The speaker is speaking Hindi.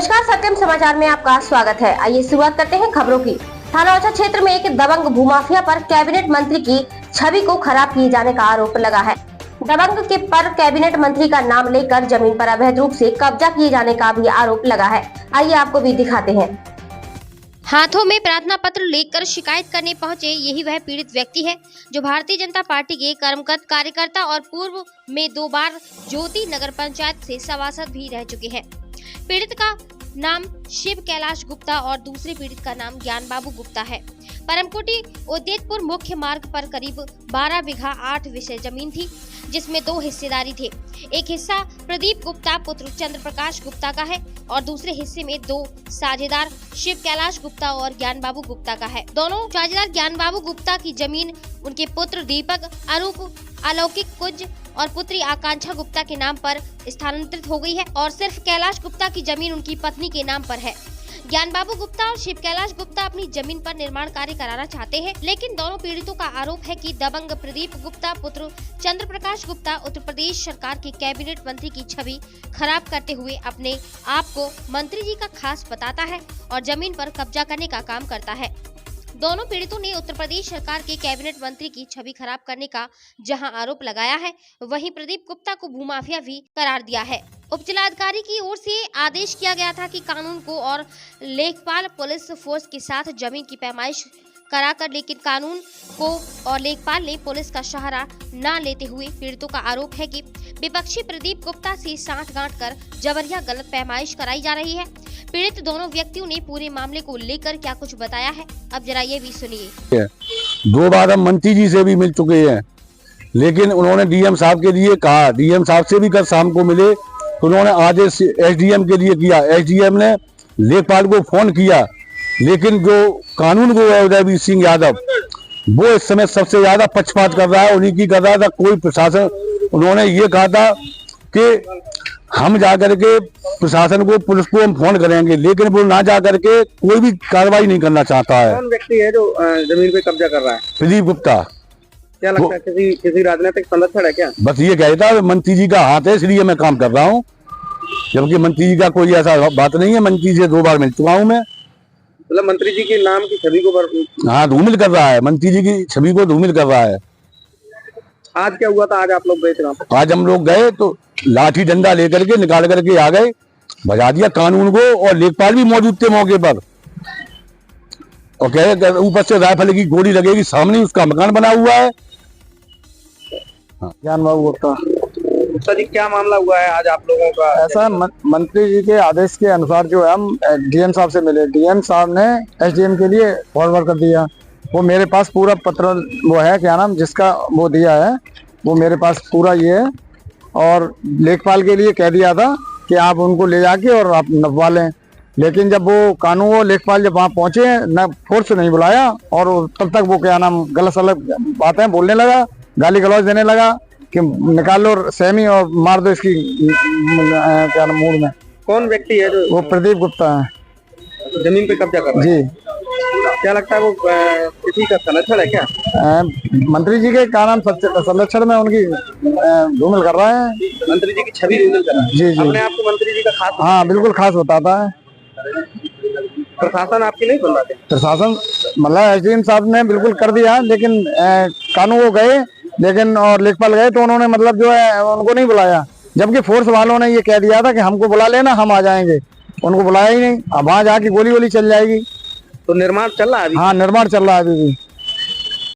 नमस्कार, सत्यम समाचार में आपका स्वागत है। आइए शुरुआत करते हैं खबरों की। थाना ओरछा क्षेत्र में एक दबंग भूमाफिया पर कैबिनेट मंत्री की छवि को खराब किए जाने का आरोप लगा है। दबंग के पर कैबिनेट मंत्री का नाम लेकर जमीन पर अवैध रूप से कब्जा किए जाने का भी आरोप लगा है। आइए आपको भी दिखाते हैं। हाथों में प्रार्थना पत्र लेकर शिकायत करने पहुंचे यही वह पीड़ित व्यक्ति है जो भारतीय जनता पार्टी के कर्मरत कार्यकर्ता और पूर्व में 2 बार ज्योति नगर पंचायत से सभासद भी रह चुके हैं। पीड़ित का नाम शिव कैलाश गुप्ता और दूसरे पीड़ित का नाम ज्ञान बाबू गुप्ता है। परमकोटी उदयपुर मुख्य मार्ग पर करीब 12 बीघा 8 विषय जमीन थी, जिसमें 2 हिस्सेदारी थे। एक हिस्सा प्रदीप गुप्ता पुत्र चंद्र प्रकाश गुप्ता का है और दूसरे हिस्से में 2 साझेदार शिव कैलाश गुप्ता और ज्ञान बाबू गुप्ता का है। दोनों साझेदार ज्ञान बाबू गुप्ता की जमीन उनके पुत्र दीपक, अरूप, अलौकिक कुज और पुत्री आकांक्षा गुप्ता के नाम पर स्थानांतरित हो गई है और सिर्फ कैलाश गुप्ता की जमीन उनकी पत्नी के नाम पर है। ज्ञान बाबू गुप्ता और शिव कैलाश गुप्ता अपनी जमीन पर निर्माण कार्य कराना चाहते हैं, लेकिन दोनों पीड़ितों का आरोप है कि दबंग प्रदीप गुप्ता पुत्र चंद्र प्रकाश गुप्ता उत्तर प्रदेश सरकार के कैबिनेट मंत्री की छवि खराब करते हुए अपने आप को मंत्री जी का खास बताता है और जमीन पर कब्जा करने का काम करता है। दोनों पीड़ितों ने उत्तर प्रदेश सरकार के कैबिनेट मंत्री की छवि खराब करने का जहां आरोप लगाया है, वहीं प्रदीप गुप्ता को भूमाफिया भी करार दिया है। उपजिलाधिकारी की ओर से आदेश किया गया था कि कानून को और लेखपाल पुलिस फोर्स के साथ जमीन की पैमाइश कराकर, लेकिन कानून को और लेखपाल ने पुलिस का सहारा न लेते हुए पीड़ितों का आरोप है कि विपक्षी प्रदीप गुप्ता से साठ-गांठ कर जबरिया गलत पैमाइश कराई जा रही है। पीड़ित दोनों व्यक्तियों ने पूरे मामले को लेकर क्या कुछ बताया है, अब जरा ये भी सुनिए। 2 बार हम मंत्री जी से भी मिल चुके हैं, लेकिन उन्होंने डीएम साहब के लिए कहा, डीएम साहब से भी कल शाम को मिले तो उन्होंने आदेश एसडीएम के लिए किया। एसडीएम ने लेखपाल को फोन किया, लेकिन जो कानून को है उदयवीर सिंह यादव, वो इस समय सबसे ज्यादा पक्षपात कर रहा है, उन्हीं की कर रहा था। कोई प्रशासन, उन्होंने ये कहा था कि हम जाकर के प्रशासन को, पुलिस को हम फोन करेंगे, लेकिन वो ना जाकर के कोई भी कार्रवाई नहीं करना चाहता है। कौन व्यक्ति है जो जमीन पे कब्जा कर रहा है? प्रदीप गुप्ता। क्या लगता है किसी राजनीतिक संरक्षण है क्या? बस ये कहता है मंत्री जी का हाथ है इसलिए मैं काम कर रहा हूँ, जबकि मंत्री जी का कोई ऐसा बात नहीं है। मंत्री जी से 2 बार मिल चुका हूँ मैं। मतलब मंत्री जी के नाम की छवि को हाँ, धूमिल कर रहा है, मंत्री जी की छवि को धूमिल कर रहा है। आज क्या हुआ था? आज आप लोग गए थे वहाँ पर? आज हम लोग गए तो लाठी डंडा लेकर के निकाल करके आ गए, बजा दिया कानून को, और लेखपाल भी मौजूद थे मौके पर, और कह रहे ऊपर से राइफल की गोली लगेगी, सामने उसका मकान बना हुआ है। ज्ञान बाबू गुप्ता। गुप्ता जी, क्या मामला हुआ है आज आप लोगों का? ऐसा मंत्री जी के आदेश के अनुसार जो है हम डीएम साहब से मिले। डीएम साहब ने एसडीएम के लिए फॉरवर्ड कर दिया। वो मेरे पास पूरा पत्र वो है, क्या नाम जिसका वो दिया है, वो मेरे पास पूरा ये है। और लेखपाल के लिए कह दिया था कि आप उनको ले जाके और आप नपवा लें, लेकिन जब वो कानून वो लेखपाल जब वहाँ पहुंचे न फोर्स नहीं बुलाया, और तब तक वो क्या नाम गलत सलत बातें बोलने लगा, गाली गलौज देने लगा कि निकाल लो सेमी और मार दो इसकी क्या नाम मूड में। कौन व्यक्ति है जो? वो प्रदीप गुप्ता है, जमीन पे कब्जा कर रहा है। जी। क्या लगता है वो किसी का संरक्षण है क्या? मंत्री जी के क्या नाम संरक्षण में उनकी धूमिल कर रहा है। मंत्री जी की छवि धूमिल कर रहा है? जी जी। अपने आपको मंत्री जी का खास? हाँ, बिल्कुल खास बताता है। प्रशासन आपकी नहीं सुन रहा? प्रशासन मतलब एसडीएम साहब ने बिल्कुल कर दिया, लेकिन कानून वो गए, लेकिन और लेखपाल गए तो उन्होंने मतलब जो है उनको नहीं बुलाया, जबकि फोर्स वालों ने ये कह दिया था कि हमको बुला लेना, हम आ जाएंगे। उनको बुलाया ही नहीं। अब वहाँ जाके गोली चल जाएगी। तो निर्माण चल रहा है अभी? हाँ, निर्माण चल रहा है अभी भी।